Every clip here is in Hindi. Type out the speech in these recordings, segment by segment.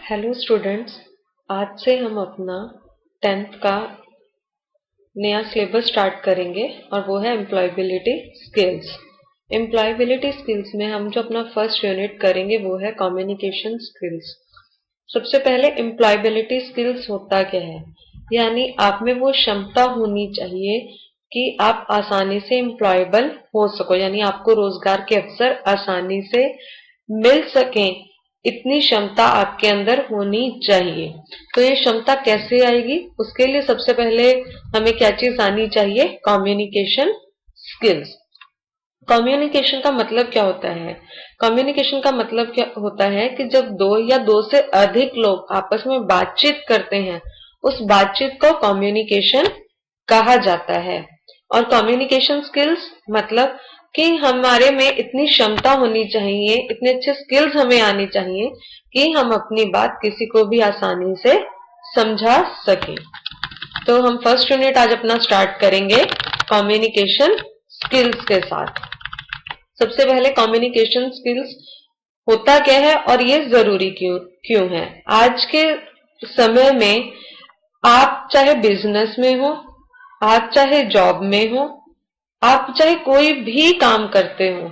Hello students. आज से हम अपना 10th का नया सिलेबस स्टार्ट करेंगे और वो है एम्प्लॉयबिलिटी स्किल्स। एम्प्लॉयबिलिटी स्किल्स में हम जो अपना फर्स्ट यूनिट करेंगे वो है कम्युनिकेशन स्किल्स। सबसे पहले एम्प्लॉयबिलिटी स्किल्स होता क्या है, यानी आप में वो क्षमता होनी चाहिए कि आप आसानी से एम्प्लॉयबल हो सको, यानी आपको रोजगार के अवसर आसानी से मिल सकें, इतनी क्षमता आपके अंदर होनी चाहिए। तो ये क्षमता कैसे आएगी, उसके लिए सबसे पहले हमें क्या चीज आनी चाहिए, कम्युनिकेशन स्किल्स। कम्युनिकेशन का मतलब क्या होता है? कम्युनिकेशन का मतलब क्या होता है कि जब दो या दो से अधिक लोग आपस में बातचीत करते हैं, उस बातचीत को कम्युनिकेशन कहा जाता है। और कम्युनिकेशन स्किल्स मतलब कि हमारे में इतनी क्षमता होनी चाहिए, इतने अच्छे स्किल्स हमें आनी चाहिए कि हम अपनी बात किसी को भी आसानी से समझा सकें। तो हम फर्स्ट यूनिट आज अपना स्टार्ट करेंगे कम्युनिकेशन स्किल्स के साथ। सबसे पहले कम्युनिकेशन स्किल्स होता क्या है और ये जरूरी क्यों है। आज के समय में आप चाहे बिजनेस में हो, आप चाहे जॉब में हो, आप चाहे कोई भी काम करते हो,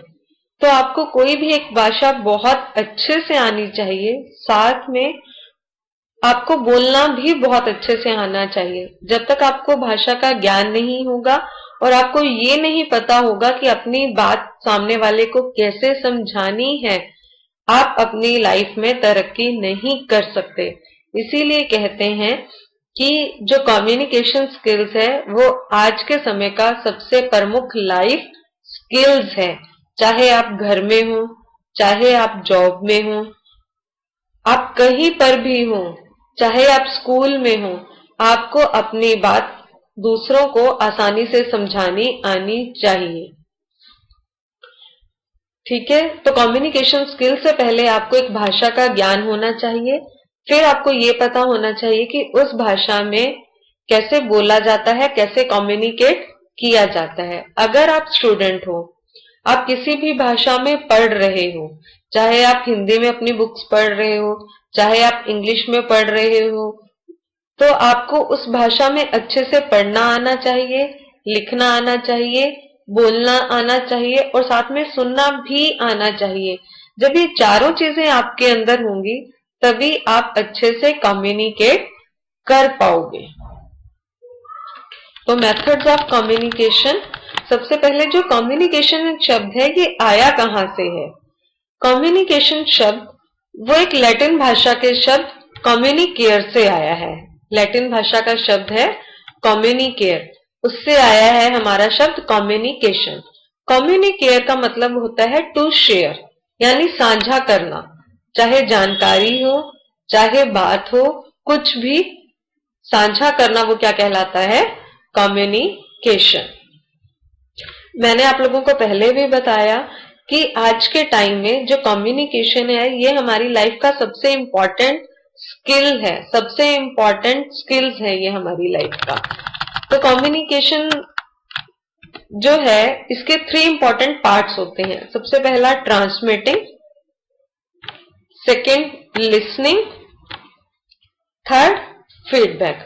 तो आपको कोई भी एक भाषा बहुत अच्छे से आनी चाहिए। साथ में आपको बोलना भी बहुत अच्छे से आना चाहिए। जब तक आपको भाषा का ज्ञान नहीं होगा और आपको ये नहीं पता होगा कि अपनी बात सामने वाले को कैसे समझानी है, आप अपनी लाइफ में तरक्की नहीं कर सकते। इसीलिए कहते हैं कि जो कम्युनिकेशन स्किल्स है वो आज के समय का सबसे प्रमुख लाइफ स्किल्स है। चाहे आप घर में हो, चाहे आप जॉब में हो, आप कहीं पर भी हो, चाहे आप स्कूल में हो, आपको अपनी बात दूसरों को आसानी से समझानी आनी चाहिए। ठीक है, तो कम्युनिकेशन स्किल से पहले आपको एक भाषा का ज्ञान होना चाहिए। फिर आपको ये पता होना चाहिए कि उस भाषा में कैसे बोला जाता है, कैसे कम्युनिकेट किया जाता है। अगर आप स्टूडेंट हो, आप किसी भी भाषा में पढ़ रहे हो, चाहे आप हिंदी में अपनी बुक्स पढ़ रहे हो, चाहे आप इंग्लिश में पढ़ रहे हो, तो आपको उस भाषा में अच्छे से पढ़ना आना चाहिए, लिखना आना चाहिए, बोलना आना चाहिए और साथ में सुनना भी आना चाहिए। जब ये चारों चीजें आपके अंदर होंगी तभी आप अच्छे से कम्युनिकेट कर पाओगे। तो मेथड्स ऑफ कम्युनिकेशन, सबसे पहले जो कम्युनिकेशन शब्द है ये आया कहां से है। कम्युनिकेशन शब्द वो एक लैटिन भाषा के शब्द कम्युनिकेयर से आया है। लैटिन भाषा का शब्द है कम्युनिकेयर, उससे आया है हमारा शब्द कम्युनिकेशन। कम्युनिकेयर का मतलब होता है टू शेयर, यानी साझा करना, चाहे जानकारी हो, चाहे बात हो, कुछ भी साझा करना, वो क्या कहलाता है, कम्युनिकेशन। मैंने आप लोगों को पहले भी बताया कि आज के टाइम में जो कम्युनिकेशन है ये हमारी लाइफ का सबसे इंपॉर्टेंट स्किल है, सबसे इंपॉर्टेंट स्किल्स है ये हमारी लाइफ का। तो कम्युनिकेशन जो है इसके 3 इंपॉर्टेंट पार्ट्स होते हैं। सबसे पहला transmitting, second listening, third feedback.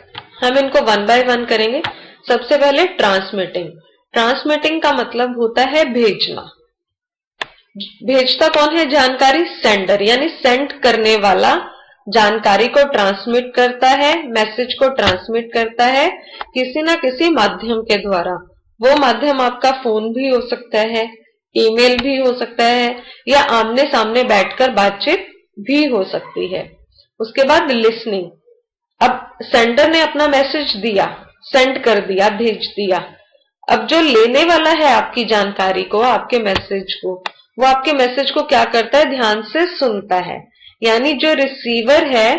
हम इनको वन बाय वन करेंगे। सबसे पहले ट्रांसमिटिंग। ट्रांसमिटिंग का मतलब होता है भेजना। भेजता कौन है, जानकारी, सेंडर, यानी सेंड करने वाला जानकारी को ट्रांसमिट करता है, मैसेज को ट्रांसमिट करता है किसी ना किसी माध्यम के द्वारा। वो माध्यम आपका फोन भी हो सकता है, ईमेल भी हो सकता है, या आमने सामने बैठकर बातचीत भी हो सकती है। उसके बाद लिसनिंग। अब सेंडर ने अपना मैसेज दिया, सेंड कर दिया, भेज दिया। अब जो लेने वाला है आपकी जानकारी को, आपके मैसेज को, वो आपके मैसेज को क्या करता है, ध्यान से सुनता है। यानी जो रिसीवर है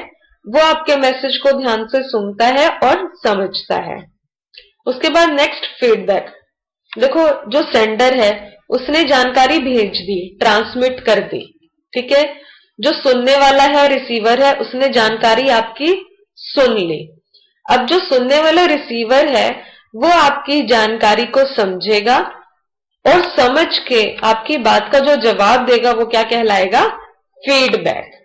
वो आपके मैसेज को ध्यान से सुनता है और समझता है। उसके बाद नेक्स्ट फीडबैक। देखो, जो सेंडर है उसने जानकारी भेज दी, ट्रांसमिट कर दी, ठीक है। जो सुनने वाला है, रिसीवर है, उसने जानकारी आपकी सुन ली। अब जो सुनने वाला रिसीवर है वो आपकी जानकारी को समझेगा और समझ के आपकी बात का जो जवाब देगा वो क्या कहलाएगा, फीडबैक।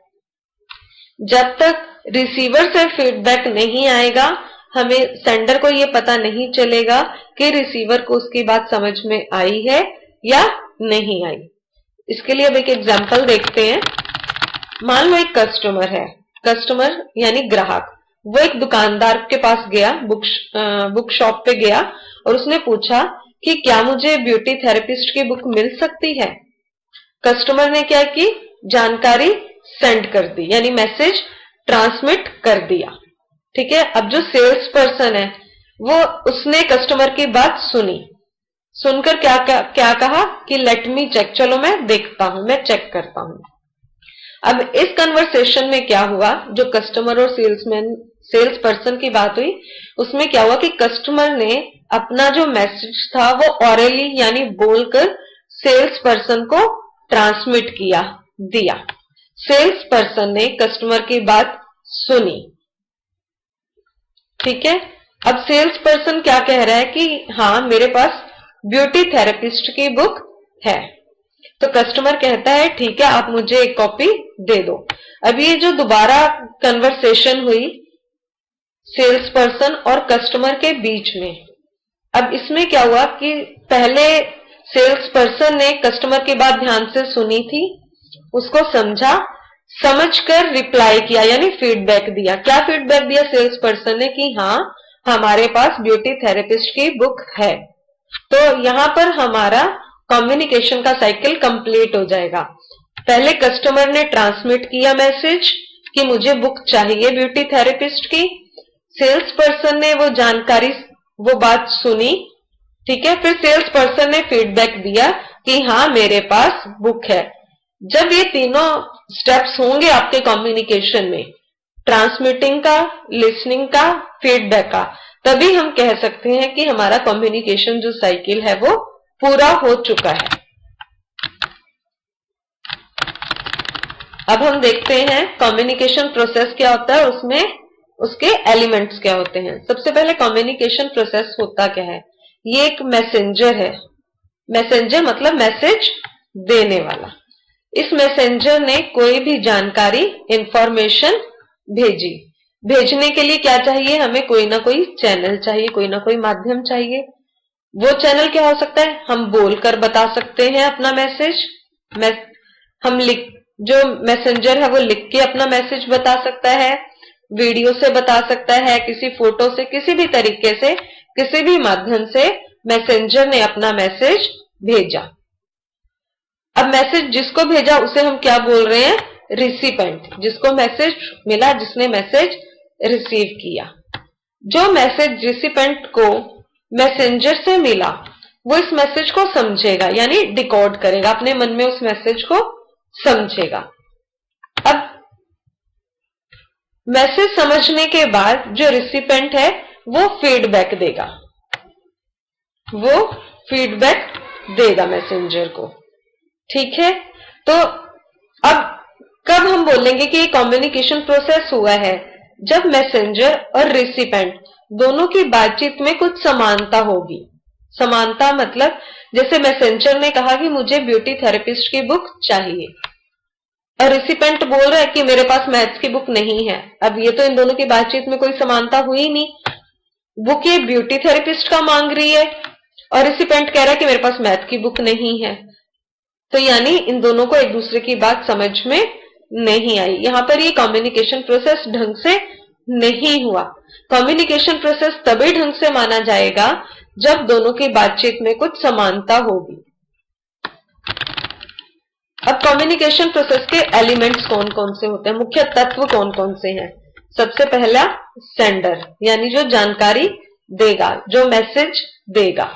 जब तक रिसीवर से फीडबैक नहीं आएगा, हमें सेंडर को ये पता नहीं चलेगा कि रिसीवर को उसकी बात समझ में आई है या नहीं आई। इसके लिए अब एक एग्जांपल देखते हैं। मान लो एक कस्टमर है, कस्टमर यानी ग्राहक, वो एक दुकानदार के पास गया, बुक शॉप पे गया और उसने पूछा कि क्या मुझे ब्यूटी थेरेपिस्ट की बुक मिल सकती है। कस्टमर ने क्या की, जानकारी सेंड कर दी, यानी मैसेज ट्रांसमिट कर दिया। ठीक है। अब जो सेल्स पर्सन है वो उसने कस्टमर की बात सुनी, सुनकर क्या कहा कि लेट मी चेक, चलो मैं देखता हूं, मैं चेक करता हूं। अब इस कन्वर्सेशन में क्या हुआ, जो कस्टमर और सेल्स पर्सन की बात हुई, उसमें क्या हुआ कि कस्टमर ने अपना जो मैसेज था वो ऑरली यानी बोलकर सेल्स पर्सन को ट्रांसमिट दिया। सेल्स पर्सन ने कस्टमर की बात सुनी। ठीक है। अब सेल्स पर्सन क्या कह रहा है कि हाँ मेरे पास ब्यूटी थेरेपिस्ट की बुक है। तो कस्टमर कहता है ठीक है, आप मुझे एक कॉपी दे दो। अब ये जो दोबारा कन्वर्सेशन हुई सेल्स पर्सन और कस्टमर के बीच में, अब इसमें क्या हुआ कि पहले सेल्स पर्सन ने कस्टमर की बात ध्यान से सुनी थी, उसको समझा, समझकर रिप्लाई किया यानी फीडबैक दिया। क्या फीडबैक दिया सेल्स पर्सन ने कि हाँ हमारे पास ब्यूटी थेरेपिस्ट की बुक है। तो यहां पर हमारा कम्युनिकेशन का साइकिल कंप्लीट हो जाएगा। पहले कस्टमर ने ट्रांसमिट किया मैसेज कि मुझे बुक चाहिए ब्यूटी थेरेपिस्ट की, सेल्स पर्सन ने वो जानकारी, वो बात सुनी। ठीक है। फिर सेल्स पर्सन ने फीडबैक दिया कि हाँ मेरे पास बुक है। जब ये तीनों स्टेप्स होंगे आपके कम्युनिकेशन में, ट्रांसमिटिंग का, लिसनिंग का, फीडबैक का, तभी हम कह सकते हैं कि हमारा कम्युनिकेशन जो साइकिल है वो पूरा हो चुका है। अब हम देखते हैं कम्युनिकेशन प्रोसेस क्या होता है, उसमें उसके एलिमेंट्स क्या होते हैं। सबसे पहले कम्युनिकेशन प्रोसेस होता क्या है, ये एक मैसेंजर है। मैसेंजर मतलब मैसेज देने वाला। इस मैसेंजर ने कोई भी जानकारी, इंफॉर्मेशन भेजी। भेजने के लिए क्या चाहिए, हमें कोई ना कोई चैनल चाहिए, कोई ना कोई माध्यम चाहिए। वो चैनल क्या हो सकता है, हम बोलकर बता सकते हैं अपना मैसेज, हम जो मैसेंजर है वो लिख के अपना मैसेज बता सकता है, वीडियो से बता सकता है, किसी फोटो से, किसी भी तरीके से, किसी भी माध्यम से मैसेंजर ने अपना मैसेज भेजा। अब मैसेज जिसको भेजा उसे हम क्या बोल रहे हैं, रिसिपेंट। जिसको मैसेज मिला, जिसने मैसेज रिसीव किया। जो मैसेज रिसिपेंट को मैसेंजर से मिला वो इस मैसेज को समझेगा यानी डिकोड करेगा, अपने मन में उस मैसेज को समझेगा। अब मैसेज समझने के बाद जो रिसिपेंट है वो फीडबैक देगा, वो फीडबैक देगा मैसेंजर को। ठीक है। तो अब कब हम बोलेंगे कि ये कम्युनिकेशन प्रोसेस हुआ है, जब मैसेंजर और रिसिपेंट दोनों की बातचीत में कुछ समानता होगी। समानता मतलब जैसे मैसेंजर ने कहा कि मुझे ब्यूटी थेरेपिस्ट की बुक चाहिए और रिसिपेंट बोल रहा है कि मेरे पास मैथ्स की बुक नहीं है। अब ये तो इन दोनों की बातचीत में कोई समानता हुई नहीं। बुक ये ब्यूटी थेरेपिस्ट का मांग रही है और रिसिपेंट कह रहा है कि मेरे पास मैथ की बुक नहीं है। तो यानी इन दोनों को एक दूसरे की बात समझ में नहीं आई। यहां पर ये कम्युनिकेशन प्रोसेस ढंग से नहीं हुआ। कम्युनिकेशन प्रोसेस तभी ढंग से माना जाएगा जब दोनों की बातचीत में कुछ समानता होगी। अब कम्युनिकेशन प्रोसेस के एलिमेंट्स कौन कौन से होते हैं, मुख्य तत्व कौन कौन से हैं। सबसे पहला सेंडर यानी जो जानकारी देगा, जो मैसेज देगा।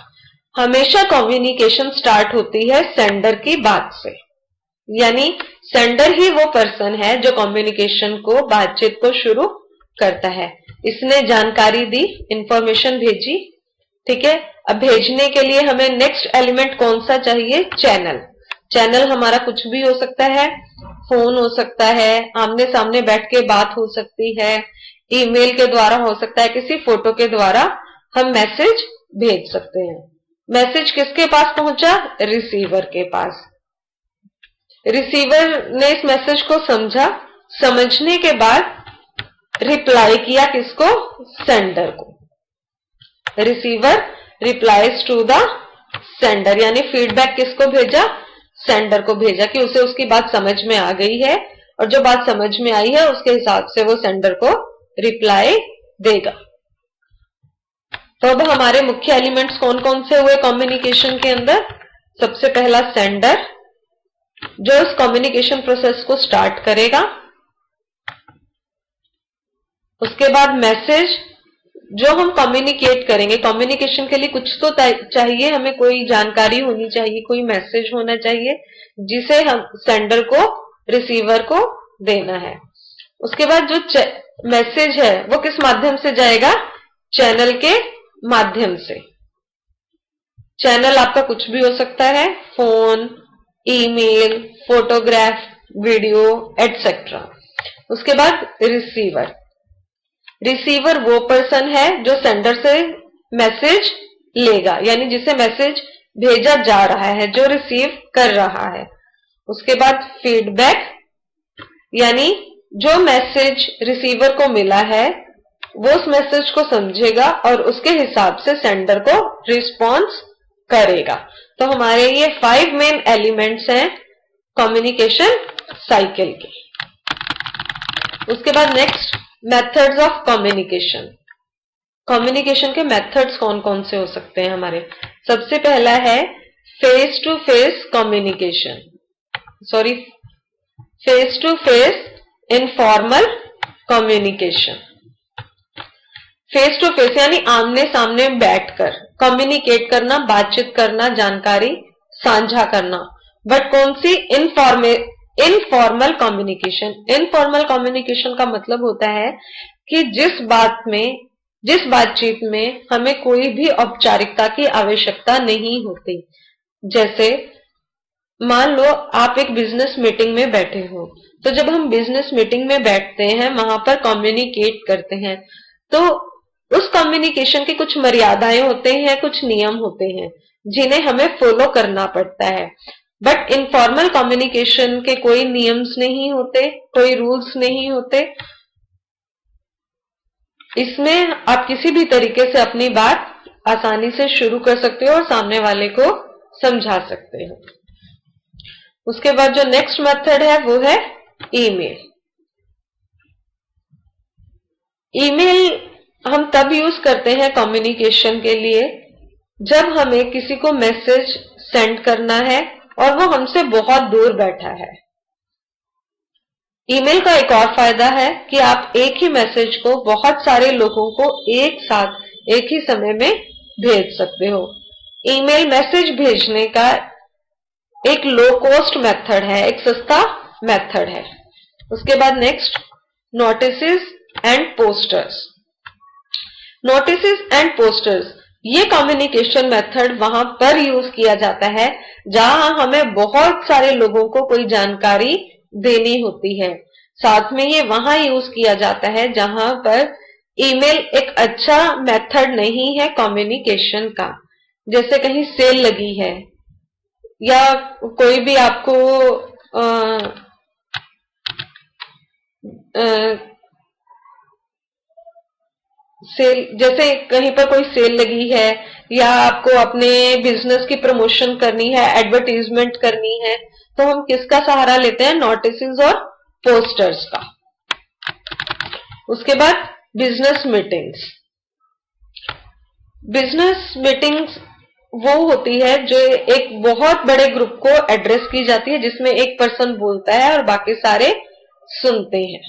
हमेशा कम्युनिकेशन स्टार्ट होती है सेंडर की बात से, यानी सेंडर ही वो पर्सन है जो कम्युनिकेशन को, बातचीत को शुरू करता है। इसने जानकारी दी, इंफॉर्मेशन भेजी। ठीक है। अब भेजने के लिए हमें नेक्स्ट एलिमेंट कौन सा चाहिए, चैनल। चैनल हमारा कुछ भी हो सकता है, फोन हो सकता है, आमने सामने बैठ के बात हो सकती है, ईमेल के द्वारा हो सकता है, किसी फोटो के द्वारा हम मैसेज भेज सकते हैं। मैसेज किसके पास पहुंचा, रिसीवर के पास। रिसीवर ने इस मैसेज को समझा समझने के बाद रिप्लाई किया किसको? सेंडर को। Receiver replies to the sender, यानी फीडबैक किसको भेजा? सेंडर को भेजा कि उसे उसकी बात समझ में आ गई है और जो बात समझ में आई है उसके हिसाब से वो सेंडर को रिप्लाई देगा। तो अब हमारे मुख्य एलिमेंट्स कौन कौन से हुए कम्युनिकेशन के अंदर? सबसे पहला सेंडर, जो इस कम्युनिकेशन प्रोसेस को स्टार्ट करेगा। उसके बाद मैसेज, जो हम कम्युनिकेट करेंगे। कम्युनिकेशन के लिए कुछ तो चाहिए, हमें कोई जानकारी होनी चाहिए, कोई मैसेज होना चाहिए जिसे हम सेंडर को, रिसीवर को देना है। उसके बाद जो मैसेज है वो किस माध्यम से जाएगा? चैनल के माध्यम से। चैनल आपका कुछ भी हो सकता है, phone, email, photograph, video etcetera. उसके बाद रिसीवर। रिसीवर वो पर्सन है जो सेंडर से मैसेज लेगा, यानी जिसे मैसेज भेजा जा रहा है, जो रिसीव कर रहा है। उसके बाद फीडबैक, यानी जो मैसेज रिसीवर को मिला है वो उस मैसेज को समझेगा और उसके हिसाब से सेंडर को रिस्पॉन्स करेगा। तो हमारे ये 5 मेन एलिमेंट्स हैं कम्युनिकेशन साइकिल के। उसके बाद next, methods of communication. Communication के मेथड्स कौन कौन से हो सकते हैं हमारे? सबसे पहला है face to face communication, face to face informal communication. Face to face यानी आमने सामने बैठकर कम्युनिकेट करना, बातचीत करना, जानकारी साझा करना। बट कौन सी? Informal communication. इनफॉर्मल कम्युनिकेशन का मतलब होता है कि जिस बातचीत में हमें कोई भी औपचारिकता की आवश्यकता नहीं होती। जैसे मान लो आप एक बिजनेस मीटिंग में बैठे हो, तो जब हम बिजनेस मीटिंग में बैठते हैं, वहां पर कम्युनिकेट करते हैं, तो उस कम्युनिकेशन की कुछ मर्यादाएं होते हैं, कुछ नियम होते हैं जिन्हें हमें फॉलो करना पड़ता है। बट इनफॉर्मल कम्युनिकेशन के कोई नियम्स नहीं होते, कोई रूल्स नहीं होते। इसमें आप किसी भी तरीके से अपनी बात आसानी से शुरू कर सकते हो और सामने वाले को समझा सकते हो। उसके बाद जो नेक्स्ट मेथड है वो है ईमेल। ईमेल हम तब यूज करते हैं कम्युनिकेशन के लिए जब हमें किसी को मैसेज सेंड करना है और वो हमसे बहुत दूर बैठा है। ईमेल का एक और फायदा है कि आप एक ही मैसेज को बहुत सारे लोगों को एक साथ एक ही समय में भेज सकते हो। ईमेल मैसेज भेजने का एक लो कॉस्ट मेथड है, एक सस्ता मेथड है। उसके बाद next, notices and posters. Notices and posters, ये कम्युनिकेशन मेथड वहां पर यूज किया जाता है जहां हमें बहुत सारे लोगों को कोई जानकारी देनी होती है। साथ में ये वहां यूज किया जाता है जहां पर ईमेल एक अच्छा मेथड नहीं है कम्युनिकेशन का। जैसे कहीं सेल लगी है या कोई भी आपको सेल, जैसे कहीं पर कोई सेल लगी है या आपको अपने बिजनेस की प्रमोशन करनी है, एडवर्टीजमेंट करनी है, तो हम किसका सहारा लेते हैं? नोटिसेस और पोस्टर्स का। उसके बाद बिजनेस मीटिंग्स। बिजनेस मीटिंग्स वो होती है जो एक बहुत बड़े ग्रुप को एड्रेस की जाती है, जिसमें एक पर्सन बोलता है और बाकी सारे सुनते हैं।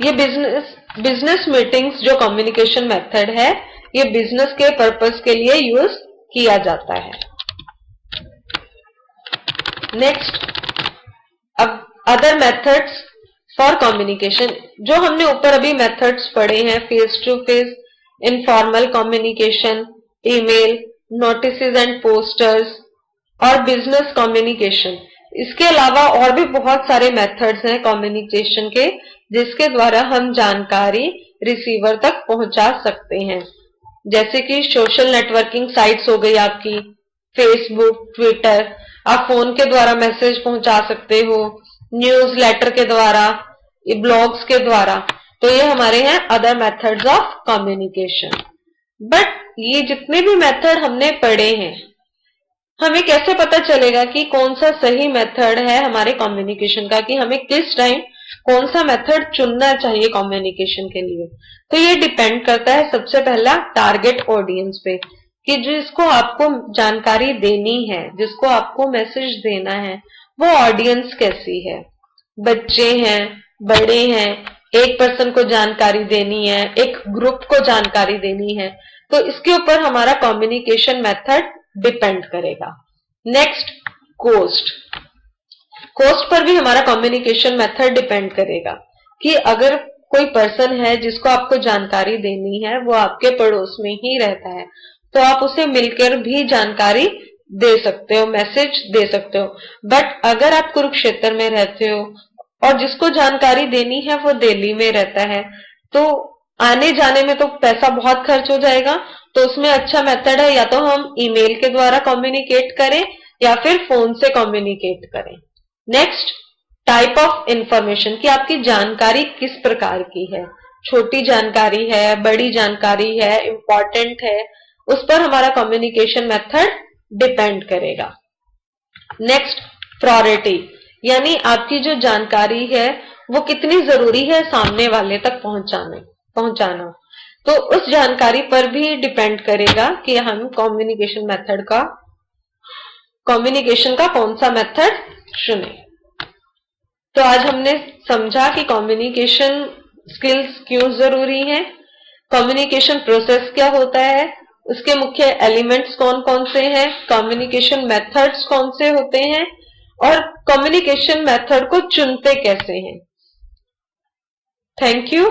ये बिजनेस मीटिंग्स जो कम्युनिकेशन मेथड है, ये बिजनेस के पर्पस के लिए यूज किया जाता है। नेक्स्ट, अब अदर मेथड्स फॉर कम्युनिकेशन। जो हमने ऊपर अभी मेथड्स पढ़े हैं, face to face, informal communication, email, notices and posters और बिजनेस कम्युनिकेशन, इसके अलावा और भी बहुत सारे मेथड्स हैं कम्युनिकेशन के जिसके द्वारा हम जानकारी रिसीवर तक पहुंचा सकते हैं। जैसे कि सोशल नेटवर्किंग साइट्स हो गई आपकी, फेसबुक, ट्विटर, आप फोन के द्वारा मैसेज पहुंचा सकते हो, न्यूज लेटर के द्वारा, ब्लॉग्स के द्वारा। तो ये हमारे हैं other methods of communication. But ये जितने भी मेथड हमने पढ़े हैं, हमें कैसे पता चलेगा कि कौन सा सही मेथड है हमारे कम्युनिकेशन का, कि हमें किस टाइम कौन सा मेथड चुनना चाहिए कम्युनिकेशन के लिए? तो ये डिपेंड करता है सबसे पहला टारगेट ऑडियंस पे, कि जिसको आपको जानकारी देनी है, जिसको आपको मैसेज देना है, वो ऑडियंस कैसी है। बच्चे हैं, बड़े हैं, एक पर्सन को जानकारी देनी है, एक ग्रुप को जानकारी देनी है, तो इसके ऊपर हमारा कम्युनिकेशन मेथड डिपेंड करेगा। Next, cost. कोस्ट पर भी हमारा कम्युनिकेशन मेथड डिपेंड करेगा, कि अगर कोई पर्सन है जिसको आपको जानकारी देनी है, वो आपके पड़ोस में ही रहता है, तो आप उसे मिलकर भी जानकारी दे सकते हो, मैसेज दे सकते हो। बट अगर आप कुरुक्षेत्र में रहते हो और जिसको जानकारी देनी है वो दिल्ली में रहता है, तो आने जाने में तो पैसा बहुत खर्च हो जाएगा। तो उसमें अच्छा मेथड है या तो हम ईमेल के द्वारा कम्युनिकेट करें या फिर फोन से कम्युनिकेट करें। नेक्स्ट, टाइप ऑफ इंफॉर्मेशन, कि आपकी जानकारी किस प्रकार की है, छोटी जानकारी है, बड़ी जानकारी है, इंपॉर्टेंट है, उस पर हमारा कम्युनिकेशन मेथड डिपेंड करेगा। नेक्स्ट, प्रायोरिटी, यानी आपकी जो जानकारी है वो कितनी जरूरी है सामने वाले तक पहुंचाना। तो उस जानकारी पर भी डिपेंड करेगा कि हम कम्युनिकेशन का कौन सा मेथड चुने। तो आज हमने समझा कि कम्युनिकेशन स्किल्स क्यों जरूरी है, कम्युनिकेशन प्रोसेस क्या होता है, उसके मुख्य एलिमेंट्स कौन कौन से हैं, कम्युनिकेशन मेथड्स कौन से होते हैं, और कम्युनिकेशन मेथड को चुनते कैसे हैं। Thank you.